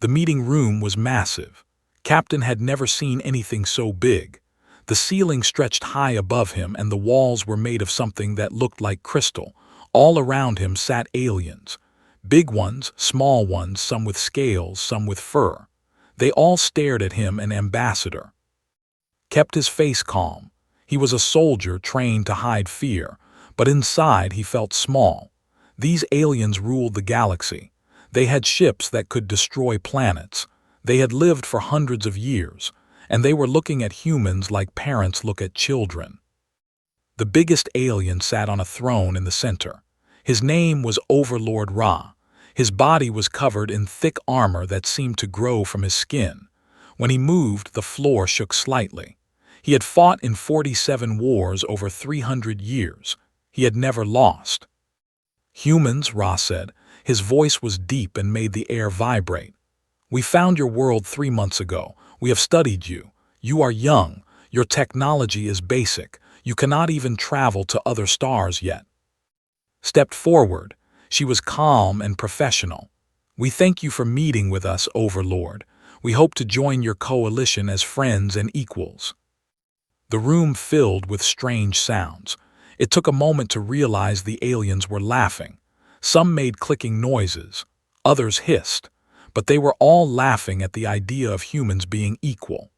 The meeting room was massive. Captain had never seen anything so big. The ceiling stretched high above him and the walls were made of something that looked like crystal. All around him sat aliens. Big ones, small ones, some with scales, some with fur. They all stared at him, an ambassador. Kept his face calm. He was a soldier trained to hide fear, but inside he felt small. These aliens ruled the galaxy. They had ships that could destroy planets. They had lived for hundreds of years, and they were looking at humans like parents look at children. The biggest alien sat on a throne in the center. His name was Overlord Ra. His body was covered in thick armor that seemed to grow from his skin. When he moved, the floor shook slightly. He had fought in 47 wars over 300 years. He had never lost. "Humans," Ra said. His voice was deep and made the air vibrate. "We found your world 3 months ago. We have studied you. You are young. Your technology is basic. You cannot even travel to other stars yet." Stepped forward. She was calm and professional. "We thank you for meeting with us, Overlord. We hope to join your coalition as friends and equals." The room filled with strange sounds. It took a moment to realize the aliens were laughing. Some made clicking noises. Others hissed. But they were all laughing at the idea of humans being equal.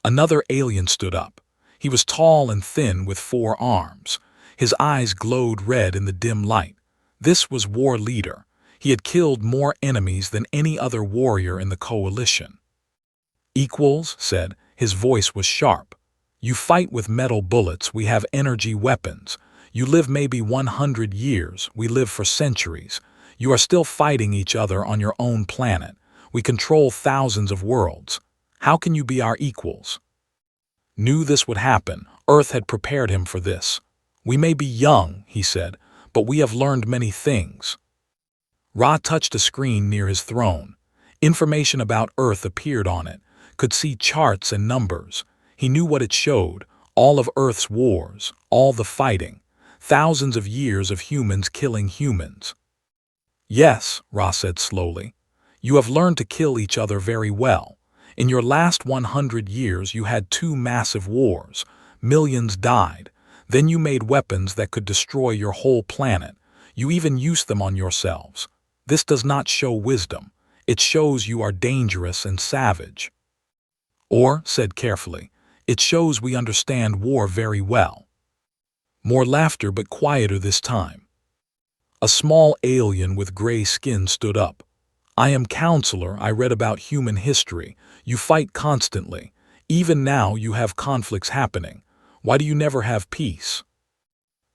Another alien stood up. He was tall and thin with 4 arms. His eyes glowed red in the dim light. This was War Leader. He had killed more enemies than any other warrior in the coalition. "Equals," said. His voice was sharp. "You fight with metal bullets, we have energy weapons. You live maybe 100 years, we live for centuries. You are still fighting each other on your own planet. We control thousands of worlds. How can you be our equals?" Knew this would happen. Earth had prepared him for this. "We may be young," he said, "but we have learned many things." Ra touched a screen near his throne. Information about Earth appeared on it, could see charts and numbers. He knew what it showed: all of Earth's wars, all the fighting, thousands of years of humans killing humans. "Yes," Ra said slowly, "you have learned to kill each other very well. In your last 100 years you had 2 massive wars. Millions died. Then you made weapons that could destroy your whole planet. You even used them on yourselves. This does not show wisdom. It shows you are dangerous and savage." Or, said carefully, "It shows we understand war very well." More laughter, but quieter this time. A small alien with gray skin stood up. "I am Counselor. I read about human history. You fight constantly. Even now you have conflicts happening. Why do you never have peace?"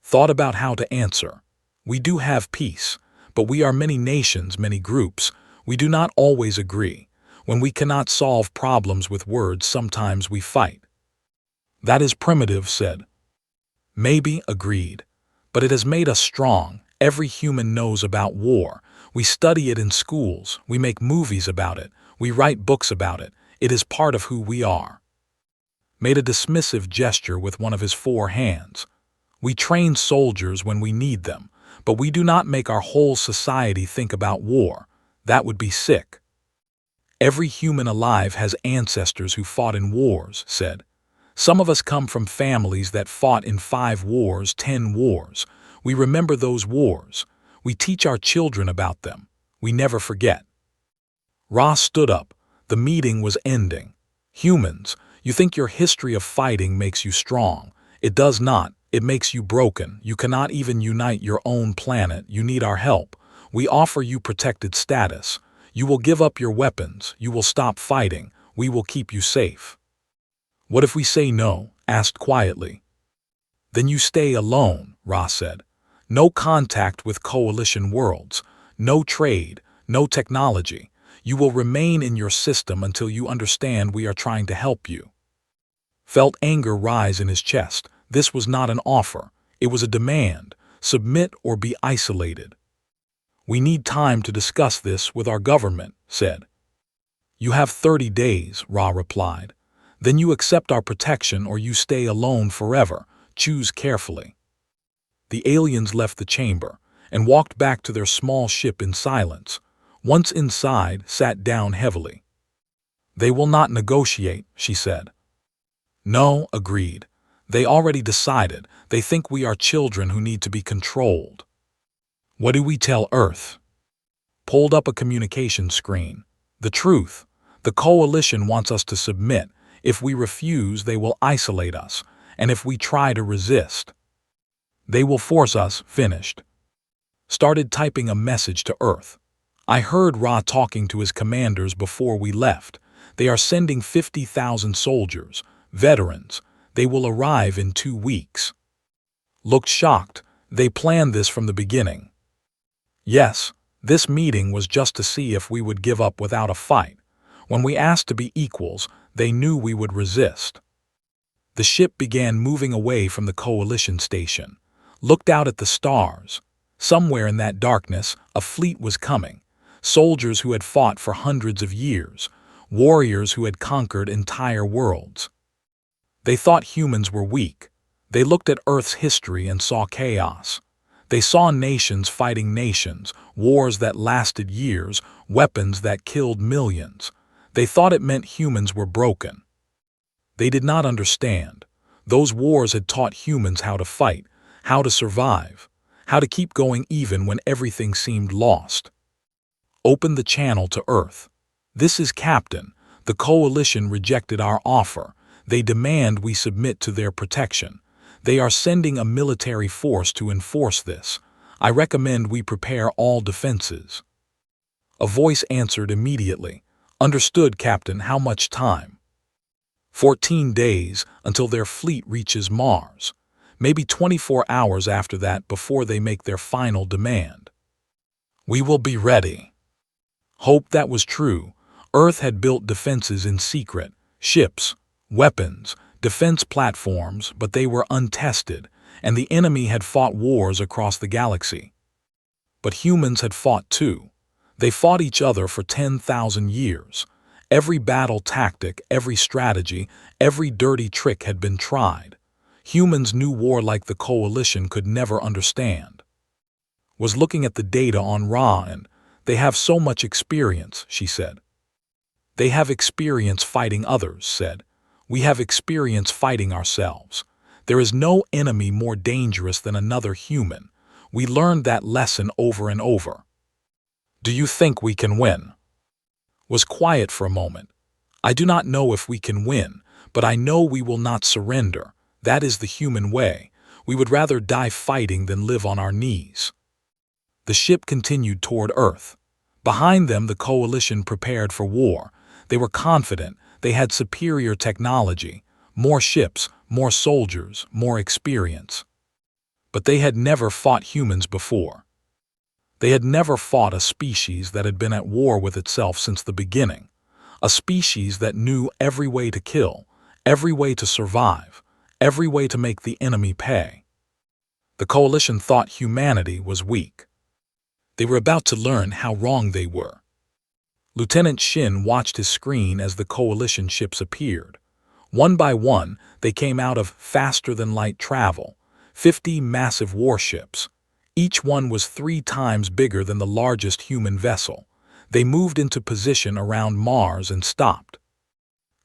Thought about how to answer. "We do have peace, but we are many nations, many groups. We do not always agree. When we cannot solve problems with words, sometimes we fight." "That is primitive," said. "Maybe," agreed. "But it has made us strong. Every human knows about war. We study it in schools. We make movies about it. We write books about it. It is part of who we are." Made a dismissive gesture with one of his 4 hands. "We train soldiers when we need them, but we do not make our whole society think about war. That would be sick." "Every human alive has ancestors who fought in wars," said. "Some of us come from families that fought in 5 wars, 10 wars. We remember those wars. We teach our children about them. We never forget." Ra stood up. The meeting was ending. "Humans, you think your history of fighting makes you strong. It does not. It makes you broken. You cannot even unite your own planet. You need our help. We offer you protected status. You will give up your weapons. You will stop fighting. We will keep you safe." "What if we say no?" asked quietly. "Then you stay alone," Ra said. "No contact with coalition worlds. No trade. No technology. You will remain in your system until you understand we are trying to help you." Felt anger rise in his chest. This was not an offer. It was a demand. Submit or be isolated. "We need time to discuss this with our government," said. "You have 30 days, Ra replied. "Then you accept our protection or you stay alone forever. Choose carefully." The aliens left the chamber and walked back to their small ship in silence. Once inside, sat down heavily. "They will not negotiate," she said. "No," agreed. "They already decided. They think we are children who need to be controlled." "What do we tell Earth?" Pulled up a communication screen. "The truth. The coalition wants us to submit. If we refuse, they will isolate us, and if we try to resist, they will force us." Finished. Started typing a message to Earth. "I heard Ra talking to his commanders before we left. They are sending 50,000 soldiers, veterans. They will arrive in 2 weeks." Looked shocked. "They planned this from the beginning." "Yes, this meeting was just to see if we would give up without a fight. When we asked to be equals, they knew we would resist." The ship began moving away from the coalition station. Looked out at the stars. Somewhere in that darkness, a fleet was coming. Soldiers who had fought for hundreds of years. Warriors who had conquered entire worlds. They thought humans were weak. They looked at Earth's history and saw chaos. They saw nations fighting nations, wars that lasted years, weapons that killed millions. They thought it meant humans were broken. They did not understand. Those wars had taught humans how to fight, how to survive, how to keep going even when everything seemed lost. Open the channel to Earth. "This is Captain. The coalition rejected our offer. They demand we submit to their protection. They are sending a military force to enforce this. I recommend we prepare all defenses." A voice answered immediately. "Understood, Captain. How much time?" 14 days, until their fleet reaches Mars. Maybe 24 hours after that before they make their final demand. "We will be ready." Hoped that was true. Earth had built defenses in secret. Ships, weapons, defense platforms, but they were untested, and the enemy had fought wars across the galaxy. But humans had fought too. They fought each other for 10,000 years. Every battle tactic, every strategy, every dirty trick had been tried. Humans knew war like the coalition could never understand. Was looking at the data on Ra, and "They have so much experience," she said. "They have experience fighting others," said. "We have experience fighting ourselves. There is no enemy more dangerous than another human. We learned that lesson over and over." "Do you think we can win?" Was quiet for a moment. "I do not know if we can win, but I know we will not surrender. That is the human way. We would rather die fighting than live on our knees." The ship continued toward Earth. Behind them, the coalition prepared for war. They were confident. They had superior technology, more ships, more soldiers, more experience. But they had never fought humans before. They had never fought a species that had been at war with itself since the beginning. A species that knew every way to kill, every way to survive, every way to make the enemy pay. The coalition thought humanity was weak. They were about to learn how wrong they were. Lieutenant Shin watched his screen as the coalition ships appeared. One by one, they came out of faster-than-light travel, 50 massive warships. Each one was 3 times bigger than the largest human vessel. They moved into position around Mars and stopped.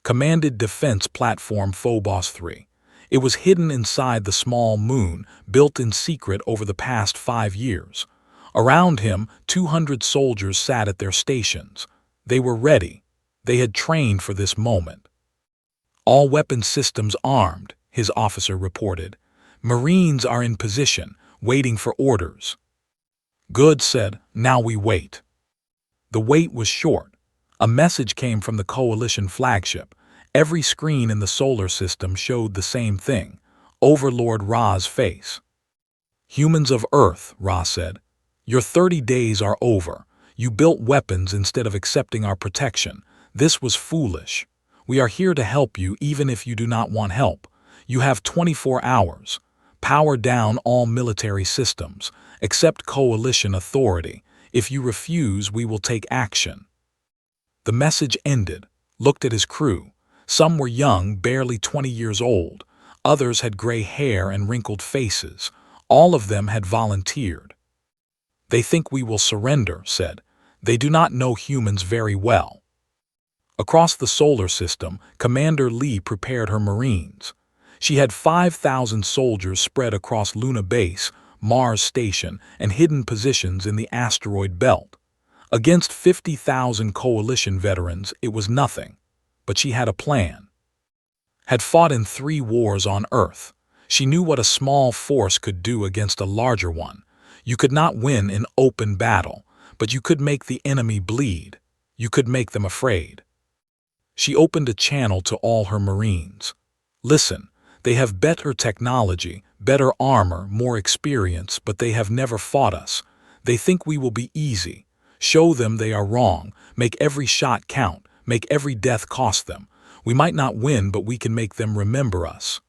Commanded Defense Platform Phobos 3. It was hidden inside the small moon, built in secret over the past 5 years. Around him, 200 soldiers sat at their stations. They were ready. They had trained for this moment. "All weapon systems armed," his officer reported. "Marines are in position, waiting for orders." "Good," said. "Now we wait." The wait was short. A message came from the coalition flagship. Every screen in the solar system showed the same thing: Overlord Ra's face. "Humans of Earth," Ra said, "your 30 days are over. You built weapons instead of accepting our protection. This was foolish. We are here to help you even if you do not want help. You have 24 hours. Power down all military systems. Accept coalition authority. If you refuse, we will take action." The message ended. Looked at his crew. Some were young, barely 20 years old. Others had gray hair and wrinkled faces. All of them had volunteered. "They think we will surrender," said. They do not know humans very well. Across the solar system, Commander Lee prepared her Marines. She had 5,000 soldiers spread across Luna Base, Mars Station, and hidden positions in the asteroid belt. Against 50,000 Coalition veterans, it was nothing. But she had a plan. Had fought in 3 wars on Earth. She knew what a small force could do against a larger one. You could not win in open battle, but you could make the enemy bleed. You could make them afraid. She opened a channel to all her Marines. Listen, they have better technology, better armor, more experience, but they have never fought us. They think we will be easy. Show them they are wrong. Make every shot count. Make every death cost them. We might not win, but we can make them remember us.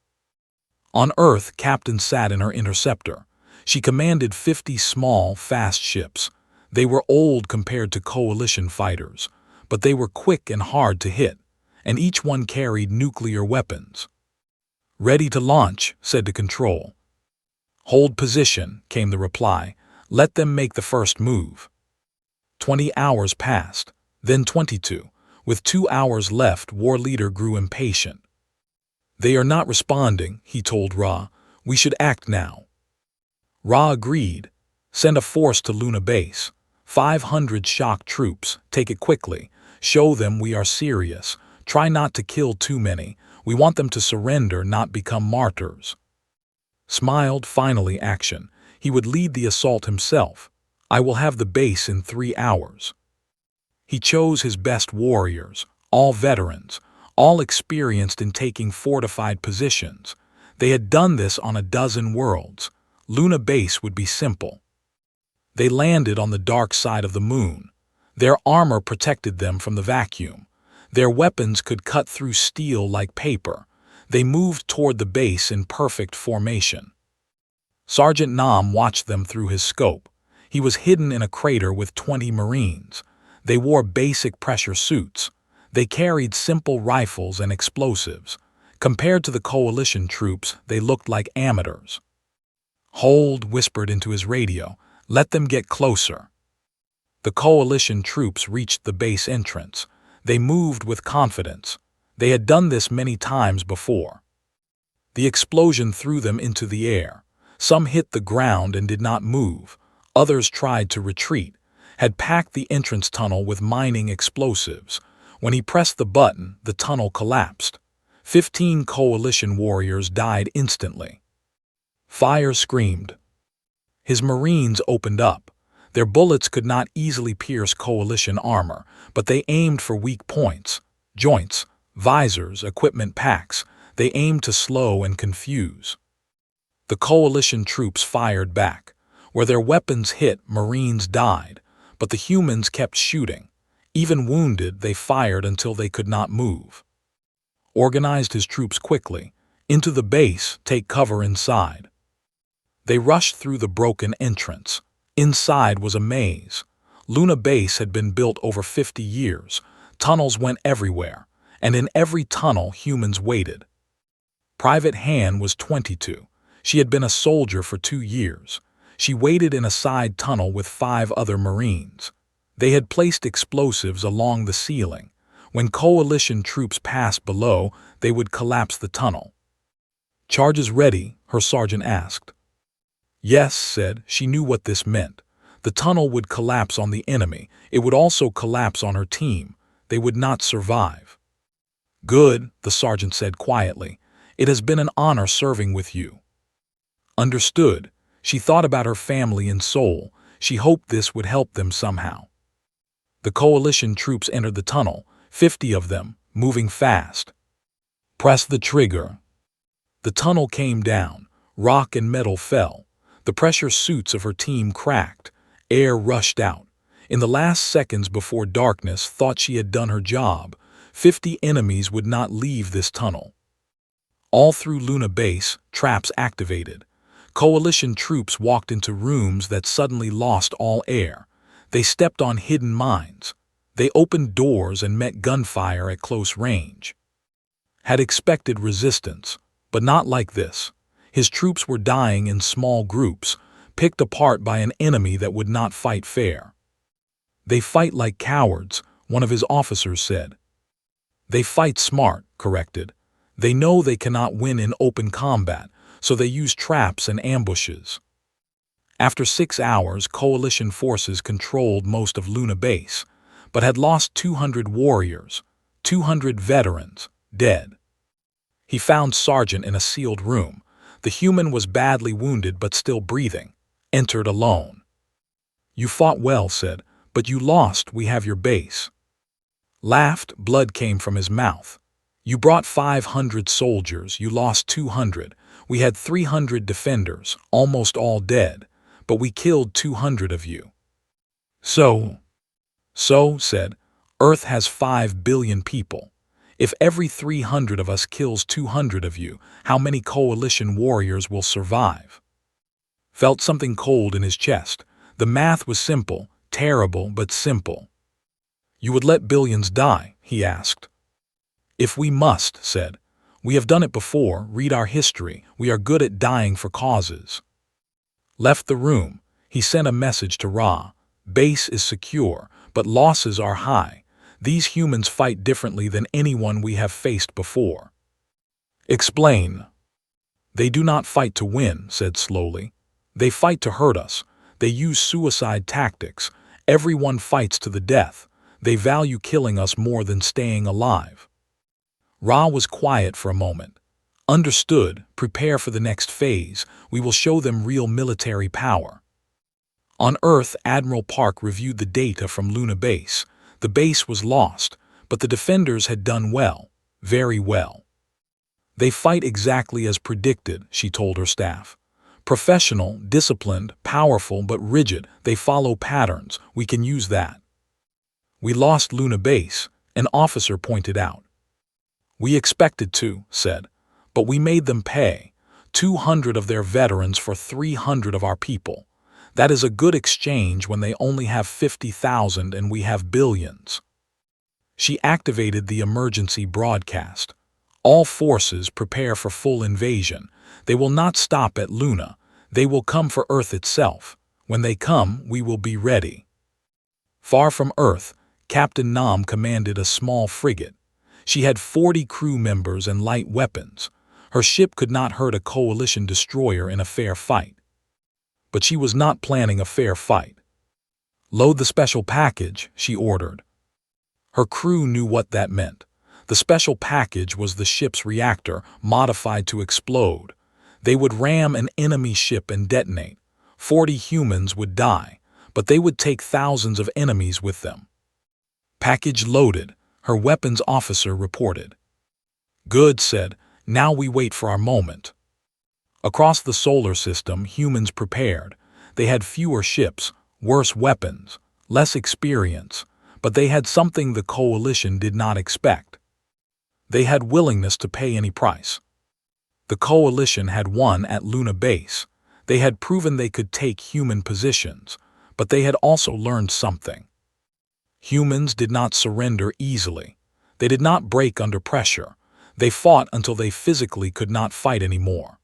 On Earth, Captain sat in her interceptor. She commanded 50 small, fast ships. They were old compared to Coalition fighters, but they were quick and hard to hit, and each one carried nuclear weapons. "Ready to launch," said the control. "Hold position," came the reply. "Let them make the first move." 20 hours passed, then 22. With 2 hours left, War Leader grew impatient. "They are not responding," he told Ra. "We should act now." Ra agreed. "Send a force to Luna Base. 500 shock troops. Take it quickly. Show them we are serious. Try not to kill too many. We want them to surrender, not become martyrs." Smiled, finally action. He would lead the assault himself. "I will have the base in 3 hours." He chose his best warriors, all veterans, all experienced in taking fortified positions. They had done this on a dozen worlds. Luna Base would be simple. They landed on the dark side of the moon. Their armor protected them from the vacuum. Their weapons could cut through steel like paper. They moved toward the base in perfect formation. Sergeant Nam watched them through his scope. He was hidden in a crater with 20 Marines. They wore basic pressure suits. They carried simple rifles and explosives. Compared to the Coalition troops, they looked like amateurs. "Hold," whispered into his radio. "Let them get closer." The Coalition troops reached the base entrance. They moved with confidence. They had done this many times before. The explosion threw them into the air. Some hit the ground and did not move. Others tried to retreat, had packed the entrance tunnel with mining explosives. When he pressed the button, the tunnel collapsed. 15 Coalition warriors died instantly. Fire screamed. His Marines opened up. Their bullets could not easily pierce Coalition armor, but they aimed for weak points, joints, visors, equipment packs. They aimed to slow and confuse. The Coalition troops fired back. Where their weapons hit, Marines died, but the humans kept shooting. Even wounded, they fired until they could not move. Organized his troops quickly. Into the base, take cover inside. They rushed through the broken entrance. Inside was a maze. Luna Base had been built over 50 years. Tunnels went everywhere, and in every tunnel humans waited. Private Han was 22. She had been a soldier for 2 years. She waited in a side tunnel with 5 other Marines. They had placed explosives along the ceiling. When Coalition troops passed below, they would collapse the tunnel. "Charges ready?" her sergeant asked. "Yes," said. She knew what this meant. The tunnel would collapse on the enemy. It would also collapse on her team. They would not survive. "Good," the sergeant said quietly. "It has been an honor serving with you." Understood. She thought about her family and soul. She hoped this would help them somehow. The Coalition troops entered the tunnel, 50 of them, moving fast. "Press the trigger." The tunnel came down. Rock and metal fell. The pressure suits of her team cracked. Air rushed out. In the last seconds before darkness thought she had done her job, 50 enemies would not leave this tunnel. All through Luna Base, traps activated. Coalition troops walked into rooms that suddenly lost all air. They stepped on hidden mines. They opened doors and met gunfire at close range. Had expected resistance, but not like this. His troops were dying in small groups, picked apart by an enemy that would not fight fair. They fight like cowards, one of his officers said. They fight smart, corrected. They know they cannot win in open combat, so they use traps and ambushes. After 6 hours, coalition forces controlled most of Luna Base, but had lost 200 warriors, 200 veterans, dead. He found Sergeant in a sealed room. The human was badly wounded but still breathing. Entered alone. You fought well, said, but you lost. We have your base. Laughed, blood came from his mouth. You brought 500 soldiers, you lost 200. We had 300 defenders, almost all dead, but we killed 200 of you. So, said, Earth has 5 billion people. If every 300 of us kills 200 of you, how many coalition warriors will survive? Felt something cold in his chest. The math was simple, terrible but simple. You would let billions die, he asked. If we must, said. We have done it before, read our history, we are good at dying for causes. Left the room, he sent a message to Ra. Base is secure, but losses are high. These humans fight differently than anyone we have faced before. Explain. They do not fight to win, said slowly. They fight to hurt us. They use suicide tactics. Everyone fights to the death. They value killing us more than staying alive. Ra was quiet for a moment. Understood, prepare for the next phase. We will show them real military power. On Earth, Admiral Park reviewed the data from Luna Base. The base was lost, but the defenders had done well, very well. They fight exactly as predicted, she told her staff. Professional, disciplined, powerful, but rigid. They follow patterns. We can use that. We lost Luna Base, an officer pointed out. We expected to, said, but we made them pay. 200 of their veterans for 300 of our people. That is a good exchange when they only have 50,000 and we have billions. She activated the emergency broadcast. All forces prepare for full invasion. They will not stop at Luna. They will come for Earth itself. When they come, we will be ready. Far from Earth, Captain Nam commanded a small frigate. She had 40 crew members and light weapons. Her ship could not hurt a coalition destroyer in a fair fight. But she was not planning a fair fight. Load the special package, she ordered. Her crew knew what that meant. The special package was the ship's reactor, modified to explode. They would ram an enemy ship and detonate. 40 humans would die, but they would take thousands of enemies with them. Package loaded, her weapons officer reported. Good, said. Now we wait for our moment. Across the solar system, humans prepared. They had fewer ships, worse weapons, less experience, but they had something the coalition did not expect. They had willingness to pay any price. The coalition had won at Luna Base. They had proven they could take human positions, but they had also learned something. Humans did not surrender easily. They did not break under pressure. They fought until they physically could not fight anymore.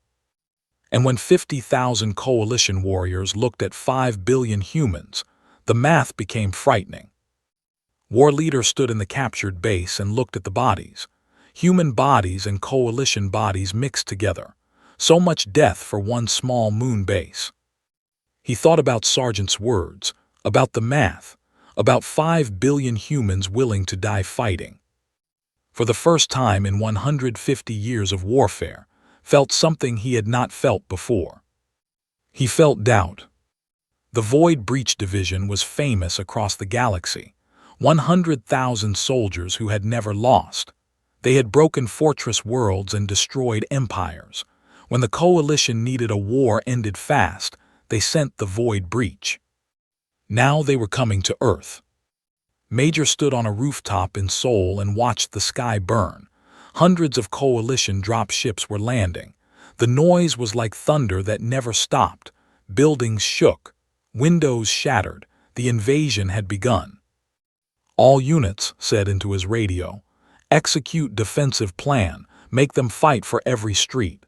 And when 50,000 coalition warriors looked at 5 billion humans, the math became frightening. War leader stood in the captured base and looked at the bodies. Human bodies and coalition bodies mixed together. So much death for one small moon base. He thought about Sergeant's words, about the math, about 5 billion humans willing to die fighting. For the first time in 150 years of warfare, felt something he had not felt before. He felt doubt. The Void Breach Division was famous across the galaxy. 100,000 soldiers who had never lost. They had broken fortress worlds and destroyed empires. When the coalition needed a war ended fast, they sent the Void Breach. Now they were coming to Earth. Major stood on a rooftop in Seoul and watched the sky burn. Hundreds of coalition dropships were landing. The noise was like thunder that never stopped. Buildings shook. Windows shattered. The invasion had begun. All units, said into his radio, execute defensive plan. Make them fight for every street.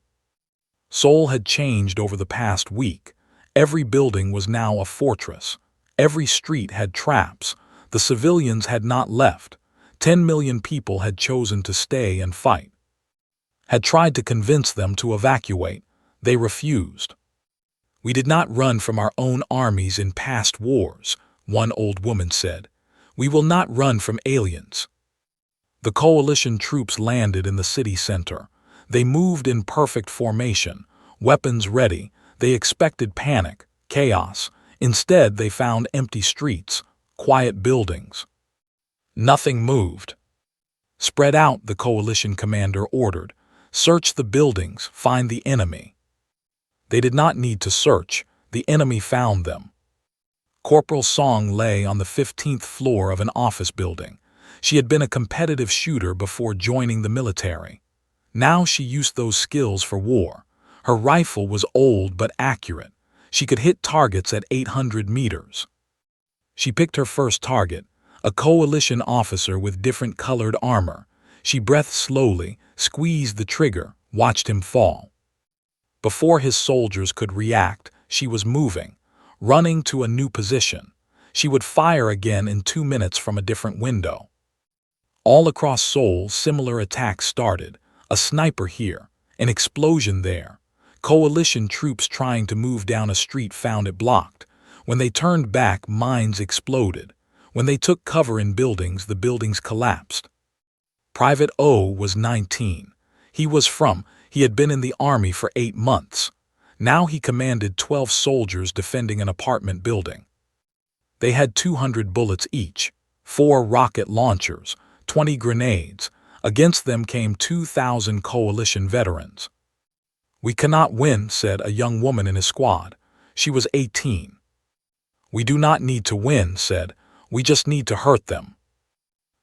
Seoul had changed over the past week. Every building was now a fortress. Every street had traps. The civilians had not left. 10 million people had chosen to stay and fight. Had tried to convince them to evacuate. They refused. "We did not run from our own armies in past wars," one old woman said. "We will not run from aliens." The coalition troops landed in the city center. They moved in perfect formation, weapons ready. They expected panic, chaos. Instead, they found empty streets, quiet buildings. Nothing moved. "Spread out," the coalition commander ordered. "Search the buildings, find the enemy." They did not need to search. The enemy found them. Corporal Song lay on the 15th floor of an office building. She had been a competitive shooter before joining the military. Now she used those skills for war. Her rifle was old but accurate. She could hit targets at 800 meters. She picked her first target, a coalition officer with different colored armor. She breathed slowly, squeezed the trigger, watched him fall. Before his soldiers could react, she was moving, running to a new position. She would fire again in 2 minutes from a different window. All across Seoul, similar attacks started. A sniper here, an explosion there. Coalition troops trying to move down a street found it blocked. When they turned back, mines exploded. When they took cover in buildings, the buildings collapsed. Private O was 19. He had been in the army for 8 months. Now he commanded 12 soldiers defending an apartment building. They had 200 bullets each, 4 rocket launchers, 20 grenades. Against them came 2,000 coalition veterans. "We cannot win," said a young woman in his squad. She was 18. "We do not need to win," said. "We just need to hurt them."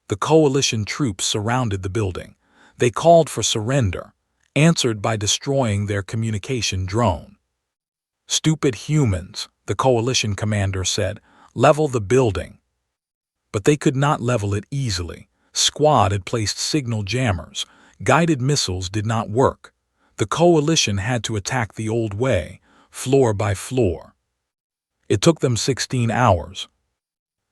The coalition troops surrounded the building. They called for surrender, answered by destroying their communication drone. "Stupid humans," the coalition commander said. "Level the building." But they could not level it easily. Squad had placed signal jammers. Guided missiles did not work. The coalition had to attack the old way, floor by floor. It took them 16 hours.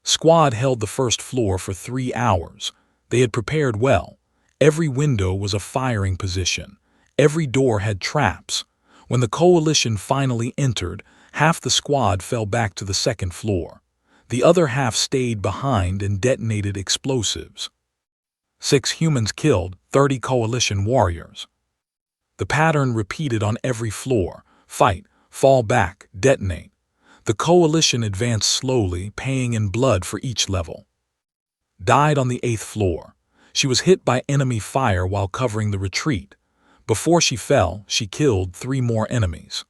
Squad held the first floor for 3 hours. They had prepared well. Every window was a firing position. Every door had traps. When the coalition finally entered, half the squad fell back to the second floor. The other half stayed behind and detonated explosives. 6 humans killed, 30 coalition warriors. The pattern repeated on every floor: fight, fall back, detonate. The coalition advanced slowly, paying in blood for each level. Died on the 8th floor. She was hit by enemy fire while covering the retreat. Before she fell, she killed 3 more enemies.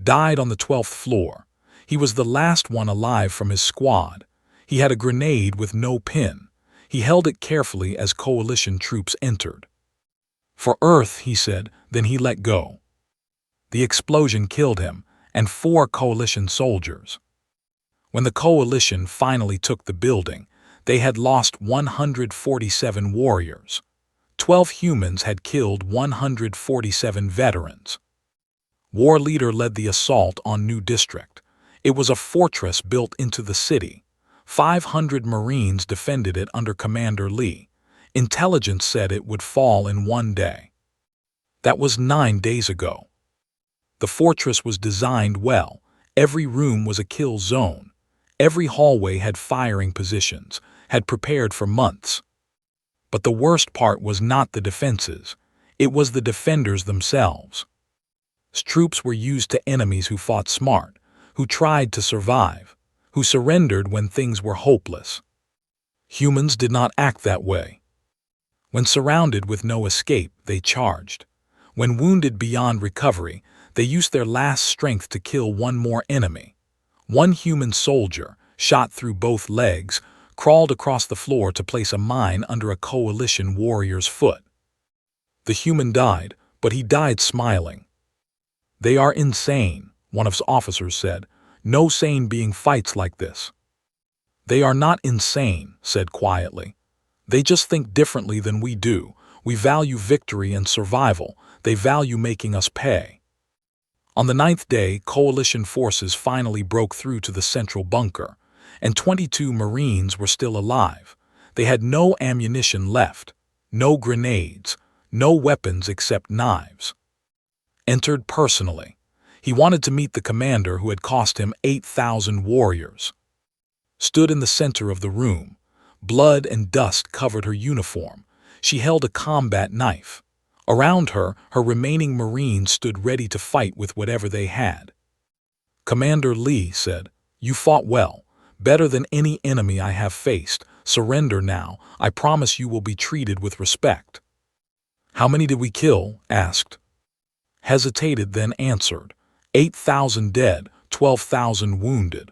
Died on the 12th floor. He was the last one alive from his squad. He had a grenade with no pin. He held it carefully as coalition troops entered. "For Earth," he said, then he let go. The explosion killed him and 4 coalition soldiers. When the coalition finally took the building, they had lost 147 warriors. 12 humans had killed 147 veterans. War leader led the assault on New District. It was a fortress built into the city. 500 Marines defended it under Commander Lee. Intelligence said it would fall in 1 day. That was 9 days ago. The fortress was designed well. Every room was a kill zone. Every hallway had firing positions, had prepared for months. But the worst part was not the defenses. It was the defenders themselves. Troops were used to enemies who fought smart, who tried to survive, who surrendered when things were hopeless. Humans did not act that way. When surrounded with no escape, they charged. When wounded beyond recovery, they used their last strength to kill one more enemy. One human soldier, shot through both legs, crawled across the floor to place a mine under a coalition warrior's foot. The human died, but he died smiling. "They are insane," one of his officers said. "No sane being fights like this." "They are not insane," said quietly. "They just think differently than we do. We value victory and survival. They value making us pay." On the 9th day, coalition forces finally broke through to the central bunker. and 22 Marines were still alive. They had no ammunition left, no grenades, no weapons except knives. Entered personally. He wanted to meet the commander who had cost him 8,000 warriors. Stood in the center of the room. Blood and dust covered her uniform. She held a combat knife. Around her, her remaining Marines stood ready to fight with whatever they had. Commander Lee said, "You fought well, better than any enemy I have faced. Surrender now. I promise you will be treated with respect." "How many did we kill?" asked. Hesitated, then answered, 8,000 dead, 12,000 wounded.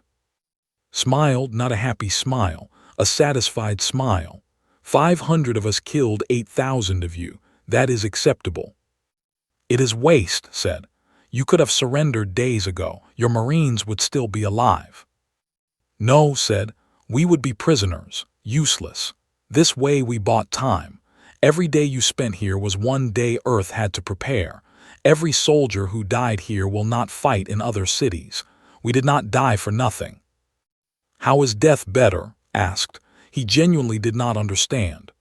Smiled, not a happy smile, a satisfied smile. 500 of us killed 8,000 of you. That is acceptable. It is waste, said. You could have surrendered days ago. Your Marines would still be alive. No, said. We would be prisoners, useless. This way we bought time. Every day you spent here was one day Earth had to prepare. Every soldier who died here will not fight in other cities. We did not die for nothing. How is death better? Asked. He genuinely did not understand.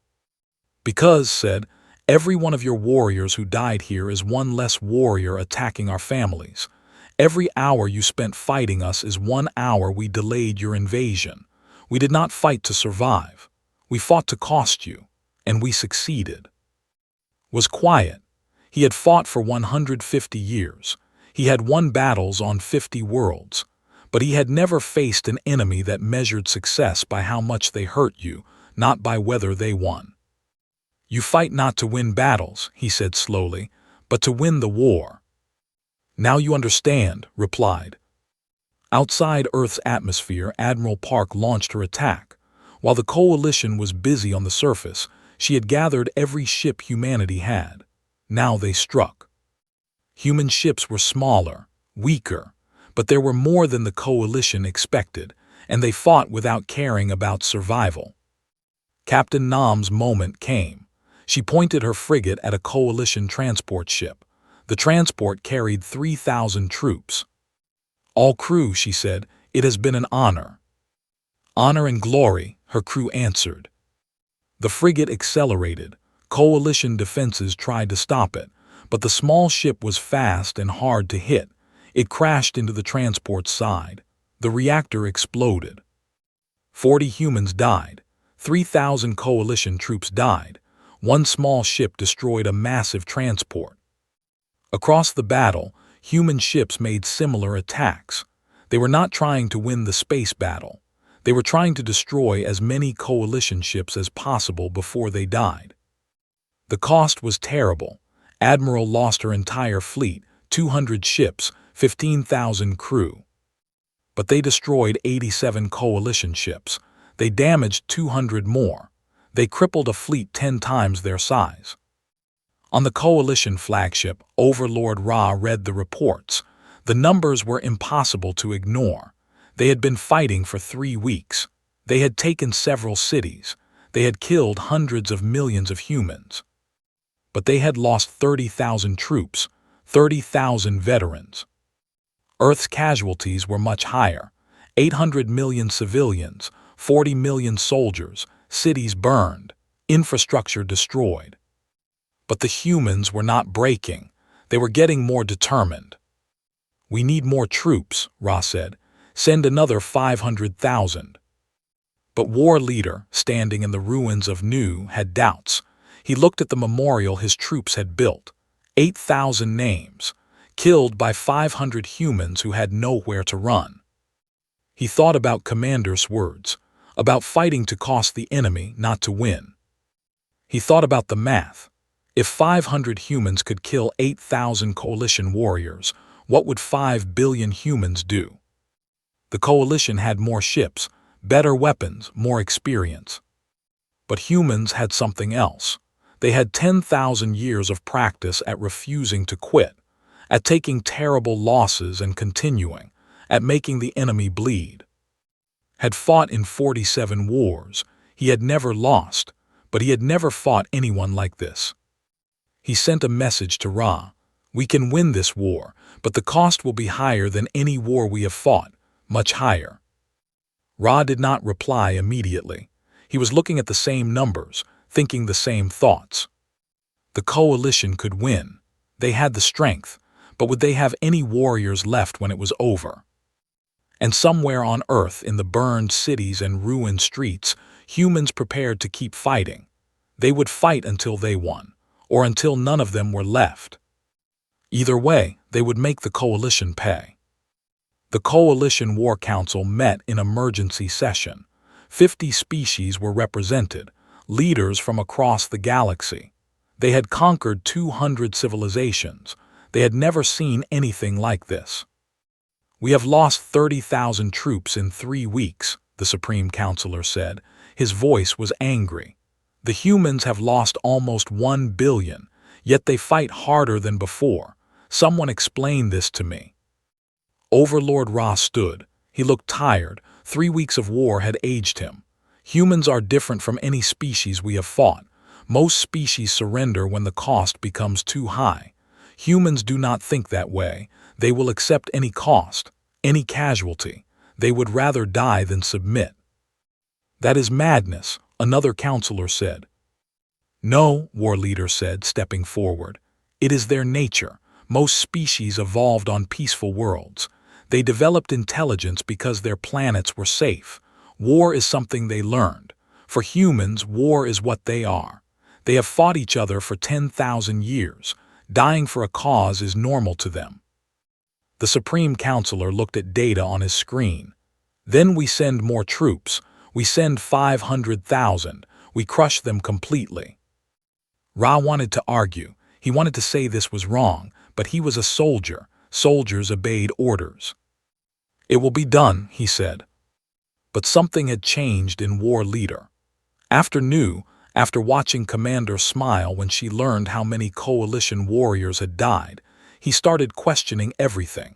Because, said, every one of your warriors who died here is one less warrior attacking our families. Every hour you spent fighting us is 1 hour we delayed your invasion. We did not fight to survive. We fought to cost you, and we succeeded. Was quiet. He had fought for 150 years. He had won battles on 50 worlds. But he had never faced an enemy that measured success by how much they hurt you, not by whether they won. You fight not to win battles, he said slowly, but to win the war. Now you understand, replied. Outside Earth's atmosphere, Admiral Park launched her attack. While the coalition was busy on the surface, she had gathered every ship humanity had. Now they struck. Human ships were smaller, weaker, but there were more than the coalition expected, and they fought without caring about survival. Captain Nam's moment came. She pointed her frigate at a coalition transport ship. The transport carried 3,000 troops. All crew, she said, it has been an honor. Honor and glory, her crew answered. The frigate accelerated. Coalition defenses tried to stop it, but the small ship was fast and hard to hit. It crashed into the transport's side. The reactor exploded. 40 humans died. 3,000 coalition troops died. One small ship destroyed a massive transport. Across the battle, human ships made similar attacks. They were not trying to win the space battle. They were trying to destroy as many coalition ships as possible before they died. The cost was terrible. Admiral lost her entire fleet, 200 ships, 15,000 crew. But they destroyed 87 coalition ships. They damaged 200 more. They crippled a fleet 10 times their size. On the coalition flagship, Overlord Ra read the reports. The numbers were impossible to ignore. They had been fighting for 3 weeks. They had taken several cities. They had killed hundreds of millions of humans. But they had lost 30,000 troops, 30,000 veterans. Earth's casualties were much higher. 800 million civilians, 40 million soldiers, cities burned, infrastructure destroyed. But the humans were not breaking. They were getting more determined. We need more troops, Ra said. Send another 500,000. But war leader, standing in the ruins of Nu, had doubts. He looked at the memorial his troops had built. 8,000 names. Killed by 500 humans who had nowhere to run. He thought about Commander's words, about fighting to cost the enemy, not to win. He thought about the math. If 500 humans could kill 8,000 coalition warriors, what would 5 billion humans do? The coalition had more ships, better weapons, more experience. But humans had something else. They had 10,000 years of practice at refusing to quit, at taking terrible losses and continuing, at making the enemy bleed. Had fought in 47 wars. He had never lost, but he had never fought anyone like this. He sent a message to Ra. We can win this war, but the cost will be higher than any war we have fought, much higher. Ra did not reply immediately. He was looking at the same numbers, thinking the same thoughts. The coalition could win. They had the strength, but would they have any warriors left when it was over? And somewhere on Earth, in the burned cities and ruined streets, humans prepared to keep fighting. They would fight until they won, or until none of them were left. Either way, they would make the coalition pay. The Coalition War Council met in emergency session. 50 species were represented, leaders from across the galaxy. They had conquered 200 civilizations. They had never seen anything like this. "We have lost 30,000 troops in 3 weeks, the Supreme Counselor said. His voice was angry. The humans have lost almost 1 billion, yet they fight harder than before. Someone explain this to me. Overlord Ra stood. He looked tired. 3 weeks of war had aged him. Humans are different from any species we have fought. Most species surrender when the cost becomes too high. Humans do not think that way. They will accept any cost, any casualty. They would rather die than submit. That is madness, another counselor said. No, war leader said, stepping forward. It is their nature. Most species evolved on peaceful worlds. They developed intelligence because their planets were safe. War is something they learned. For humans, war is what they are. They have fought each other for 10,000 years. Dying for a cause is normal to them. The Supreme Counselor looked at data on his screen. Then we send more troops. We send 500,000. We crush them completely. Ra wanted to argue. He wanted to say this was wrong, but he was a soldier. Soldiers obeyed orders. It will be done, he said. But something had changed in War Leader. After watching Commander smile when she learned how many coalition warriors had died, he started questioning everything.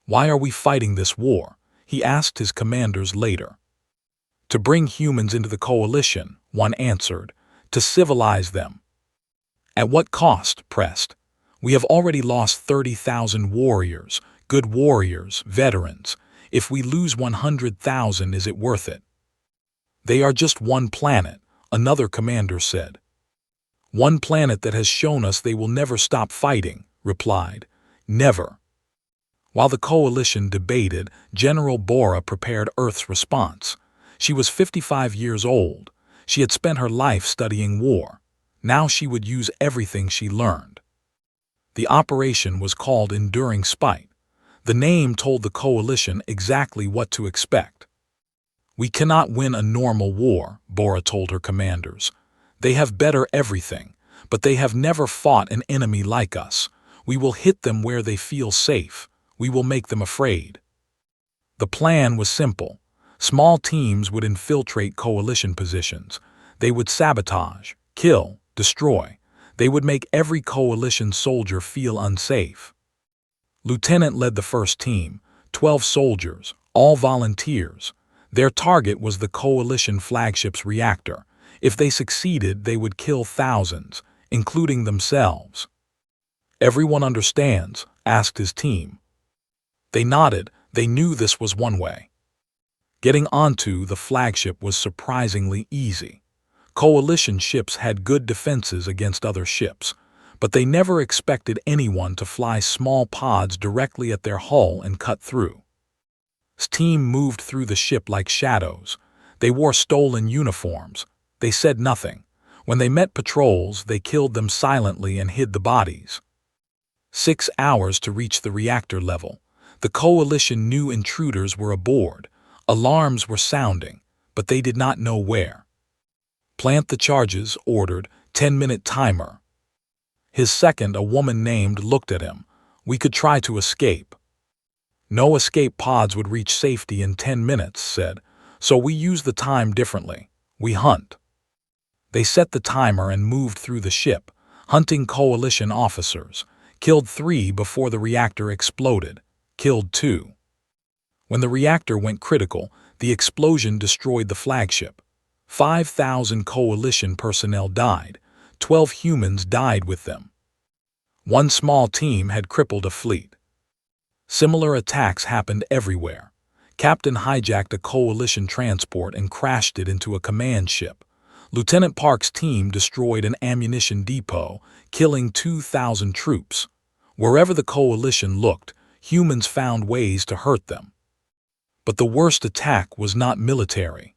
Why are we fighting this war? He asked his commanders later. To bring humans into the coalition, one answered. To civilize them. At what cost? Pressed. We have already lost 30,000 warriors, good warriors, veterans. If we lose 100,000, is it worth it? They are just one planet, another commander said. One planet that has shown us they will never stop fighting, replied. Never. While the coalition debated, General Bora prepared Earth's response. She was 55 years old. She had spent her life studying war. Now she would use everything she learned. The operation was called Enduring Spite. The name told the coalition exactly what to expect. We cannot win a normal war, Bora told her commanders. They have better everything, but they have never fought an enemy like us. We will hit them where they feel safe. We will make them afraid. The plan was simple. Small teams would infiltrate coalition positions. They would sabotage, kill, destroy. They would make every coalition soldier feel unsafe. Lieutenant led the first team, 12 soldiers, all volunteers. Their target was the coalition flagship's reactor. If they succeeded, they would kill thousands, including themselves. Everyone understands, asked his team. They nodded. They knew this was one way. Getting onto the flagship was surprisingly easy. Coalition ships had good defenses against other ships, but they never expected anyone to fly small pods directly at their hull and cut through. His team moved through the ship like shadows. They wore stolen uniforms. They said nothing. When they met patrols, they killed them silently and hid the bodies. 6 hours to reach the reactor level. The coalition knew intruders were aboard. Alarms were sounding, but they did not know where. Plant the charges, ordered, 10-minute timer. His second, a woman named, looked at him. We could try to escape. No escape pods would reach safety in 10 minutes, said, so we use the time differently. We hunt. They set the timer and moved through the ship, hunting coalition officers. Killed 3 before the reactor exploded. Killed 2. When the reactor went critical, the explosion destroyed the flagship. 5,000 coalition personnel died. 12 humans died with them. One small team had crippled a fleet. Similar attacks happened everywhere. Captain hijacked a coalition transport and crashed it into a command ship. Lieutenant Park's team destroyed an ammunition depot, killing 2,000 troops. Wherever the coalition looked, humans found ways to hurt them. But the worst attack was not military.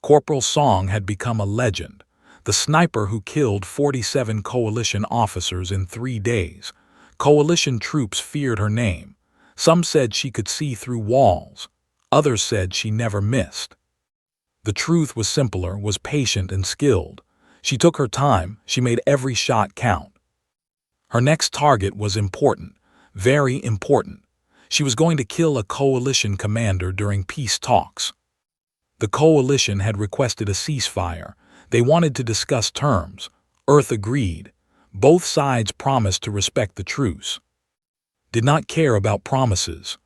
Corporal Song had become a legend, the sniper who killed 47 coalition officers in 3 days. Coalition troops feared her name. Some said she could see through walls. Others said she never missed. The truth was simpler, was patient and skilled. She took her time, she made every shot count. Her next target was important, very important. She was going to kill a coalition commander during peace talks. The coalition had requested a ceasefire. They wanted to discuss terms. Earth agreed. Both sides promised to respect the truce. Did not care about promises.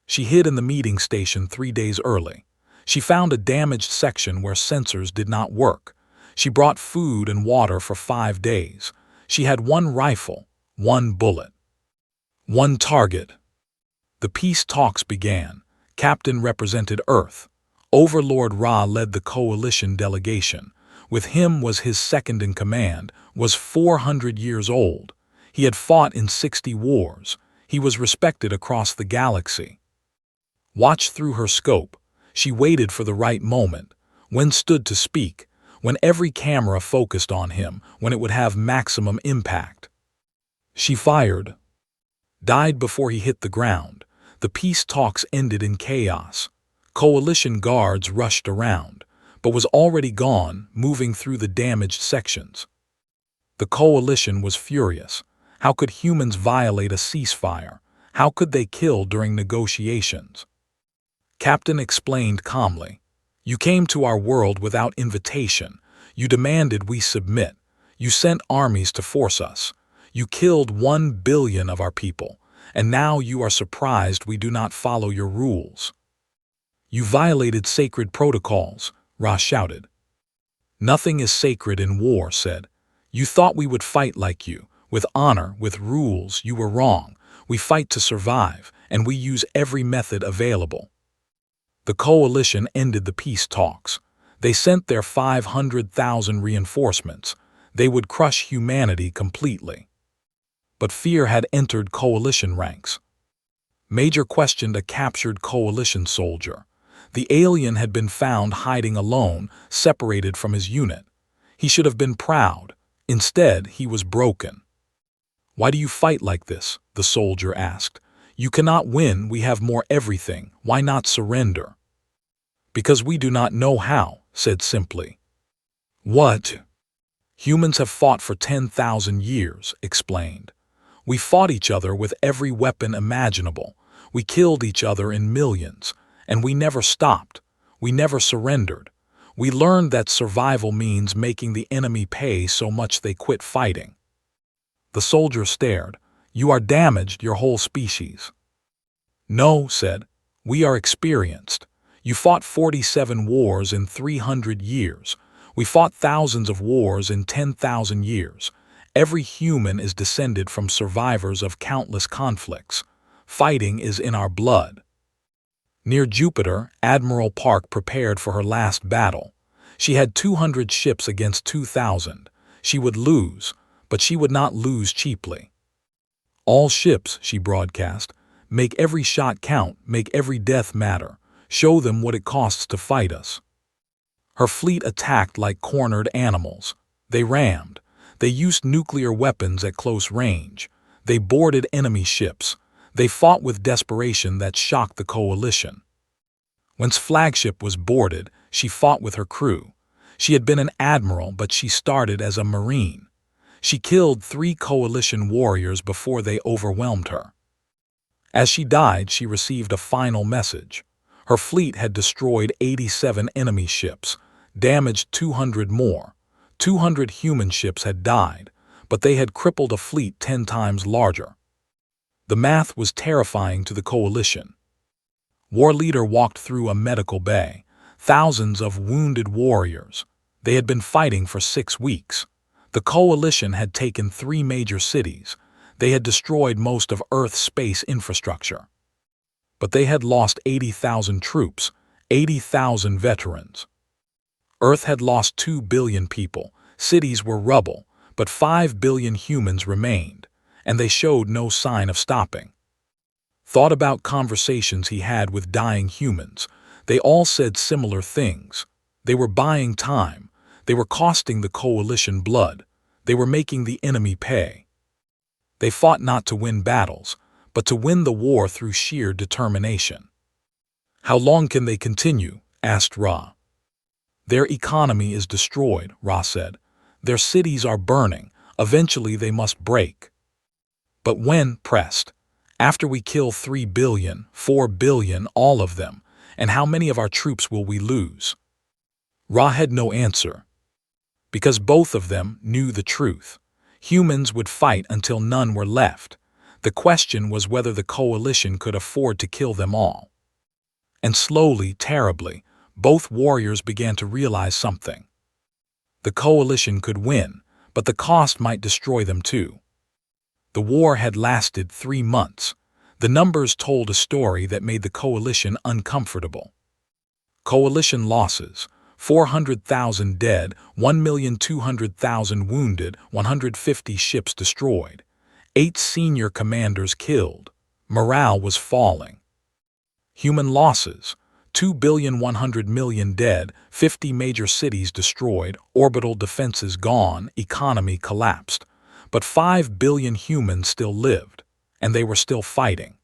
She hid in the meeting station 3 days early. She found a damaged section where sensors did not work. She brought food and water for 5 days. She had 1 rifle, 1 bullet, 1 target. The peace talks began. Captain represented Earth. Overlord Ra led the coalition delegation. With him was his second in command, was 400 years old. He had fought in 60 wars. He was respected across the galaxy. Watched through her scope, she waited for the right moment, when stood to speak, when every camera focused on him, when it would have maximum impact. She fired. Died before he hit the ground. The peace talks ended in chaos. Coalition guards rushed around, but was already gone, moving through the damaged sections. The coalition was furious. How could humans violate a ceasefire? How could they kill during negotiations? Captain explained calmly. You came to our world without invitation. You demanded we submit. You sent armies to force us. You killed 1 billion of our people, and now you are surprised we do not follow your rules. You violated sacred protocols, Ra shouted. Nothing is sacred in war, said. You thought we would fight like you, with honor, with rules. You were wrong. We fight to survive, and we use every method available. The coalition ended the peace talks. They sent their 500,000 reinforcements. They would crush humanity completely. But fear had entered coalition ranks. Major questioned a captured coalition soldier. The alien had been found hiding alone, separated from his unit. He should have been proud. Instead, he was broken. Why do you fight like this? The soldier asked. You cannot win, we have more everything. Why not surrender? Because we do not know how, said simply. What? Humans have fought for 10,000 years, explained. We fought each other with every weapon imaginable. We killed each other in millions. And we never stopped. We never surrendered. We learned that survival means making the enemy pay so much they quit fighting. The soldier stared. You are damaged, your whole species. No, said. We are experienced. You fought 47 wars in 300 years. We fought thousands of wars in 10,000 years. Every human is descended from survivors of countless conflicts. Fighting is in our blood. Near Jupiter, Admiral Park prepared for her last battle. She had 200 ships against 2,000. She would lose, but she would not lose cheaply. All ships, she broadcast, make every shot count, make every death matter. Show them what it costs to fight us. Her fleet attacked like cornered animals. They rammed. They used nuclear weapons at close range. They boarded enemy ships. They fought with desperation that shocked the coalition. Once flagship was boarded, she fought with her crew. She had been an admiral, but she started as a marine. She killed 3 coalition warriors before they overwhelmed her. As she died, she received a final message. Her fleet had destroyed 87 enemy ships, damaged 200 more. 200 human ships had died, but they had crippled a fleet 10 times larger. The math was terrifying to the coalition. War leader walked through a medical bay. Thousands of wounded warriors. They had been fighting for 6 weeks. The coalition had taken 3 major cities. They had destroyed most of Earth's space infrastructure. But they had lost 80,000 troops, 80,000 veterans. Earth had lost 2 billion people, cities were rubble, but 5 billion humans remained, and they showed no sign of stopping. Thought about conversations he had with dying humans. They all said similar things. They were buying time. They were costing the coalition blood. They were making the enemy pay. They fought not to win battles, but to win the war through sheer determination. "How long can they continue?" asked Ra. "Their economy is destroyed," Ra said. "Their cities are burning. Eventually they must break." "But when?" pressed. "After we kill 3 billion, 4 billion, all of them, and how many of our troops will we lose?" Ra had no answer. Because both of them knew the truth. Humans would fight until none were left. The question was whether the coalition could afford to kill them all. And slowly, terribly, both warriors began to realize something. The coalition could win, but the cost might destroy them too. The war had lasted 3 months. The numbers told a story that made the coalition uncomfortable. Coalition losses: 400,000 dead, 1,200,000 wounded, 150 ships destroyed, 8 senior commanders killed. Morale was falling. Human losses: 2,100,000,000 dead, 50 major cities destroyed, orbital defenses gone, economy collapsed. But 5 billion humans still lived, and they were still fighting.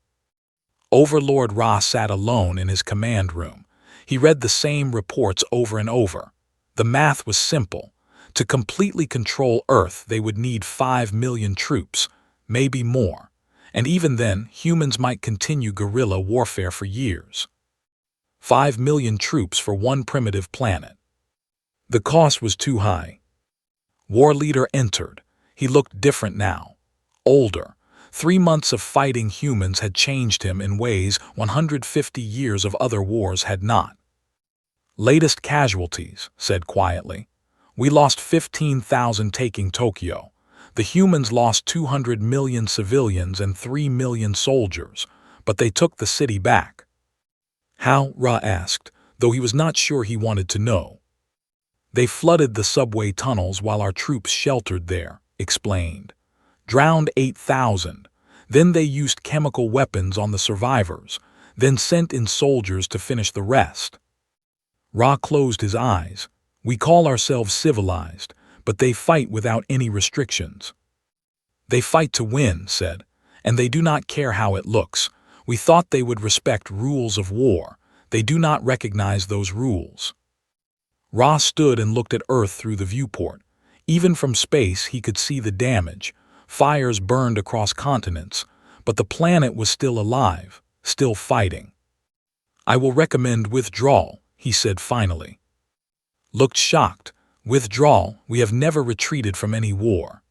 Overlord Ra sat alone in his command room. He read the same reports over and over. The math was simple. To completely control Earth, they would need 5 million troops, maybe more. And even then, humans might continue guerrilla warfare for years. 5 million troops for one primitive planet. The cost was too high. War leader entered. He looked different now. Older. 3 months of fighting humans had changed him in ways 150 years of other wars had not. "Latest casualties," said quietly. "We lost 15,000 taking Tokyo. The humans lost 200 million civilians and 3 million soldiers, but they took the city back." "How?" Ra asked, though he was not sure he wanted to know. "They flooded the subway tunnels while our troops sheltered there," explained. "Drowned 8,000. Then they used chemical weapons on the survivors, then sent in soldiers to finish the rest." Ra closed his eyes. "We call ourselves civilized, but they fight without any restrictions." "They fight to win," said, "and they do not care how it looks. We thought they would respect rules of war. They do not recognize those rules." Ra stood and looked at Earth through the viewport. Even from space he could see the damage. Fires burned across continents, but the planet was still alive, still fighting. "I will recommend withdrawal," he said finally. Looked shocked. "Withdrawal? We have never retreated from any war."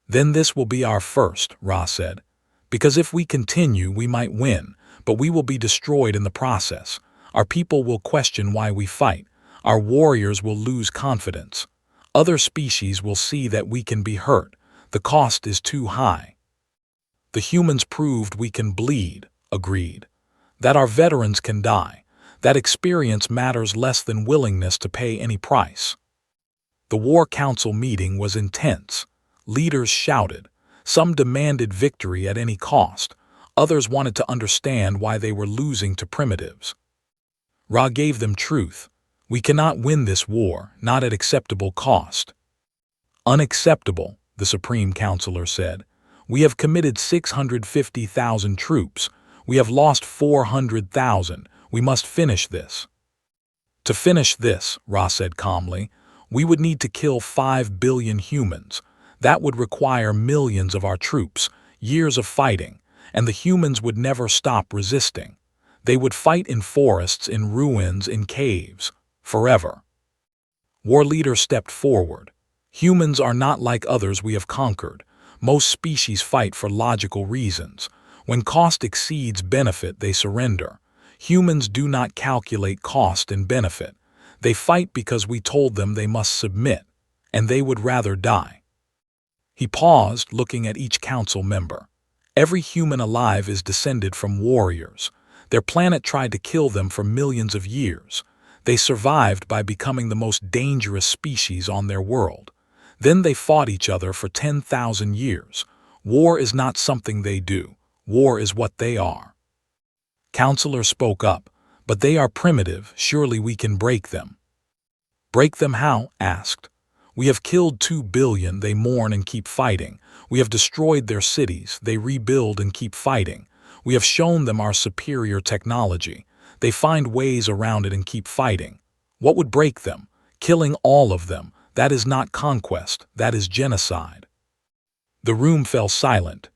"Then this will be our first," Ra said. "Because if we continue, we might win, but we will be destroyed in the process. Our people will question why we fight. Our warriors will lose confidence. Other species will see that we can be hurt. The cost is too high." "The humans proved we can bleed," agreed. "That our veterans can die. That experience matters less than willingness to pay any price." The War Council meeting was intense. Leaders shouted. Some demanded victory at any cost. Others wanted to understand why they were losing to primitives. Ra gave them truth. "We cannot win this war, not at acceptable cost." "Unacceptable," the Supreme Counselor said. "We have committed 650,000 troops. We have lost 400,000. We must finish this." "To finish this," Ra said calmly, "we would need to kill 5 billion humans. That would require millions of our troops, years of fighting, and the humans would never stop resisting. They would fight in forests, in ruins, in caves, forever." War leader stepped forward. "Humans are not like others we have conquered. Most species fight for logical reasons. When cost exceeds benefit, they surrender. Humans do not calculate cost and benefit. They fight because we told them they must submit, and they would rather die." He paused, looking at each council member. "Every human alive is descended from warriors. Their planet tried to kill them for millions of years. They survived by becoming the most dangerous species on their world. Then they fought each other for 10,000 years. War is not something they do. War is what they are. Counselor spoke up. But they are primitive. Surely we can break them. Break them how? Asked. We have killed 2 billion. They mourn and keep fighting. We have destroyed their cities. They rebuild and keep fighting. We have shown them our superior technology. They find ways around it and keep fighting. What would break them? Killing all of them. That is not conquest. That is genocide. The room fell silent.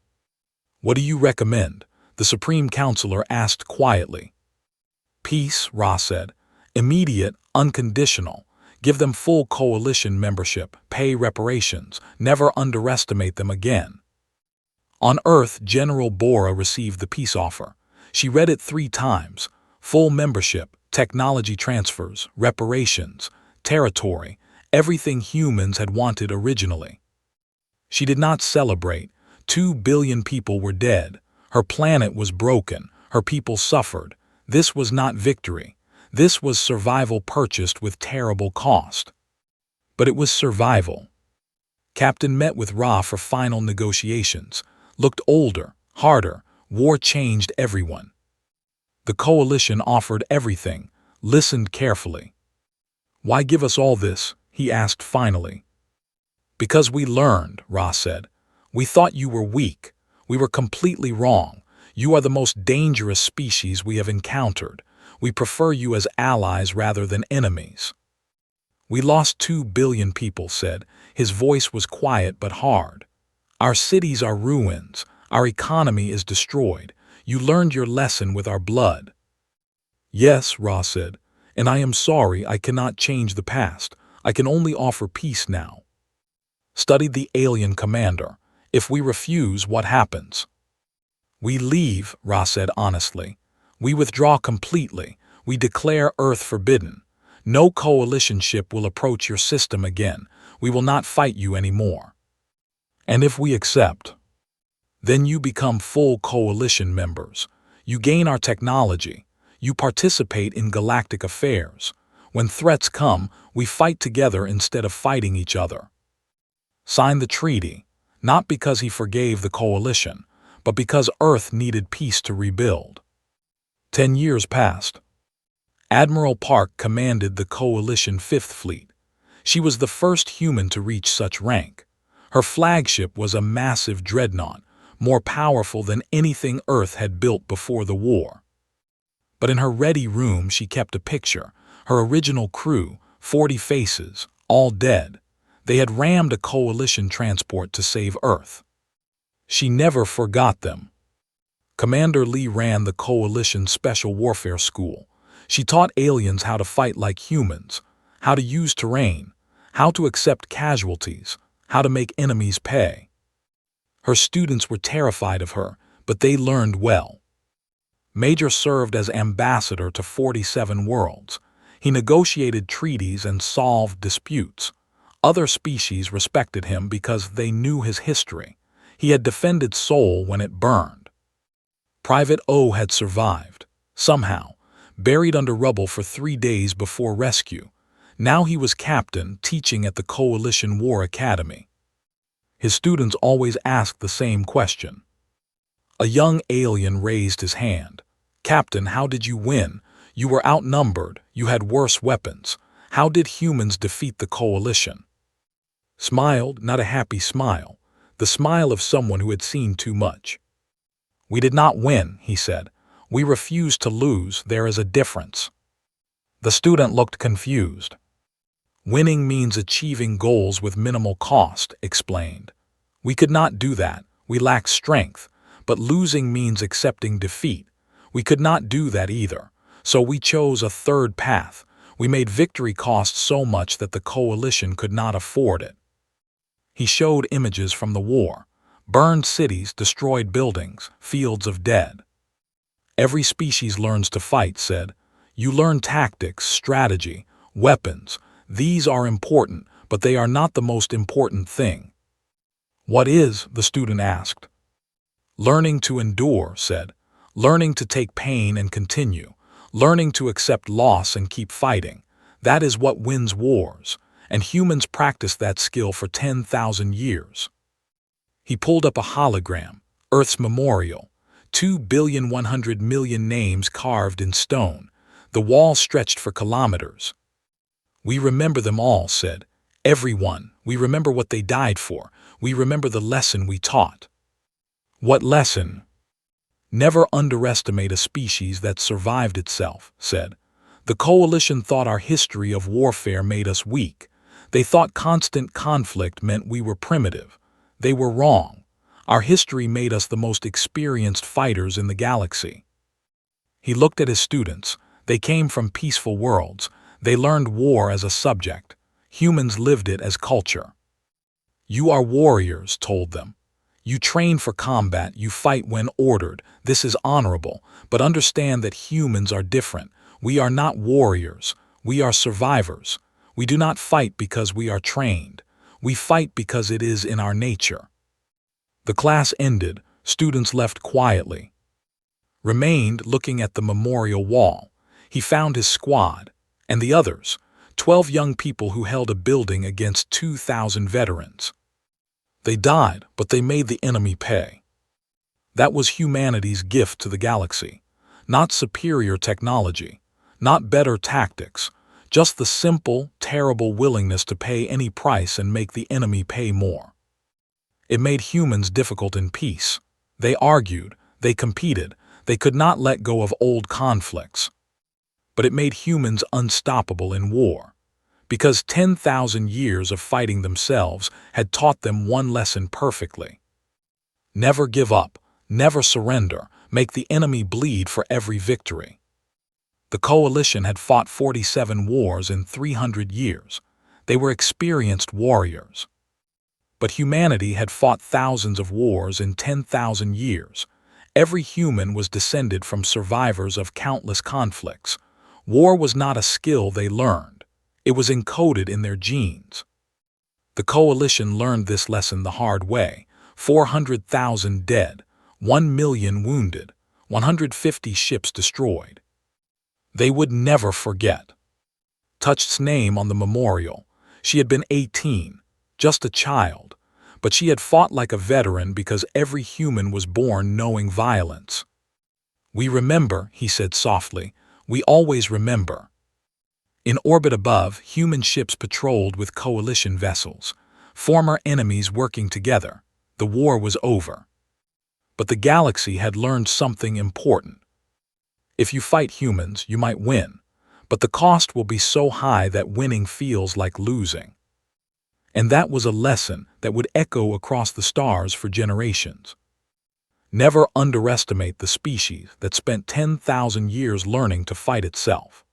What do you recommend? The Supreme Counselor asked quietly. Peace, Ra said. Immediate, unconditional. Give them full coalition membership. Pay reparations. Never underestimate them again. On Earth, General Bora received the peace offer. She read it 3 times. Full membership, technology transfers, reparations, territory, everything humans had wanted originally. She did not celebrate. 2 billion people were dead. Her planet was broken. Her people suffered. This was not victory. This was survival purchased with terrible cost. But it was survival. Captain met with Ra for final negotiations. Looked older, harder. War changed everyone. The coalition offered everything, listened carefully. Why give us all this? He asked finally. Because we learned, Ra said. We thought you were weak. We were completely wrong. You are the most dangerous species we have encountered. We prefer you as allies rather than enemies. We lost 2 billion people, said. His voice was quiet but hard. Our cities are ruins. Our economy is destroyed. You learned your lesson with our blood. Yes, Ra said, and I am sorry. I cannot change the past. I can only offer peace now. Studied the alien commander. If we refuse, what happens? We leave, Ra said honestly. We withdraw completely. We declare Earth forbidden. No coalition ship will approach your system again. We will not fight you anymore. And if we accept, then you become full coalition members. You gain our technology. You participate in galactic affairs. When threats come, we fight together instead of fighting each other. Sign the treaty, not because he forgave the coalition, but because Earth needed peace to rebuild. 10 years passed. Admiral Park commanded the coalition 5th Fleet. She was the first human to reach such rank. Her flagship was a massive dreadnought, more powerful than anything Earth had built before the war. But in her ready room she kept a picture. Her original crew, 40 faces, all dead. They had rammed a coalition transport to save Earth. She never forgot them. Commander Lee ran the coalition special warfare school. She taught aliens how to fight like humans, how to use terrain, how to accept casualties, how to make enemies pay. Her students were terrified of her, but they learned well. Major served as ambassador to 47 worlds. He negotiated treaties and solved disputes. Other species respected him because they knew his history. He had defended Sol when it burned. Private O had survived, somehow, buried under rubble for 3 days before rescue. Now he was captain, teaching at the Coalition War Academy. His students always asked the same question. A young alien raised his hand. Captain, how did you win? You were outnumbered. You had worse weapons. How did humans defeat the coalition? Smiled, not a happy smile. The smile of someone who had seen too much. We did not win, he said. We refused to lose. There is a difference. The student looked confused. Winning means achieving goals with minimal cost, explained. We could not do that. We lack strength. But losing means accepting defeat. We could not do that either. So we chose a third path. We made victory cost so much that the coalition could not afford it. He showed images from the war. Burned cities, destroyed buildings, fields of dead. Every species learns to fight, said. You learn tactics, strategy, weapons. These are important, but they are not the most important thing. What is? The student asked. Learning to endure, said. Learning to take pain and continue. Learning to accept loss and keep fighting. That is what wins wars, and humans practiced that skill for 10,000 years. He pulled up a hologram, Earth's memorial, 2,100,000,000 names carved in stone. The wall stretched for kilometers. "We remember them all," said. "Everyone. We remember what they died for. We remember the lesson we taught." "What lesson?" "Never underestimate a species that survived itself," said. "The Coalition thought our history of warfare made us weak. They thought constant conflict meant we were primitive. They were wrong. Our history made us the most experienced fighters in the galaxy." He looked at his students. They came from peaceful worlds. They learned war as a subject. Humans lived it as culture. "You are warriors," told them. "You train for combat, you fight when ordered. This is honorable, but understand that humans are different. We are not warriors. We are survivors. We do not fight because we are trained. We fight because it is in our nature." The class ended. Students left quietly. Remained looking at the memorial wall. He found his squad, and the others, 12 young people who held a building against 2,000 veterans. They died, but they made the enemy pay. That was humanity's gift to the galaxy. Not superior technology, not better tactics, just the simple, terrible willingness to pay any price and make the enemy pay more. It made humans difficult in peace. They argued, they competed, they could not let go of old conflicts. But it made humans unstoppable in war, because 10,000 years of fighting themselves had taught them one lesson perfectly. Never give up, never surrender, make the enemy bleed for every victory. The Coalition had fought 47 wars in 300 years. They were experienced warriors. But humanity had fought thousands of wars in 10,000 years. Every human was descended from survivors of countless conflicts. War was not a skill they learned. It was encoded in their genes. The Coalition learned this lesson the hard way. 400,000 dead, 1,000,000 wounded, 150 ships destroyed. They would never forget. Touchd's name on the memorial. She had been 18, just a child, but she had fought like a veteran because every human was born knowing violence. "We remember," he said softly. "We always remember." In orbit above, human ships patrolled with Coalition vessels, former enemies working together. The war was over. But the galaxy had learned something important. If you fight humans, you might win, but the cost will be so high that winning feels like losing. And that was a lesson that would echo across the stars for generations. Never underestimate the species that spent 10,000 years learning to fight itself.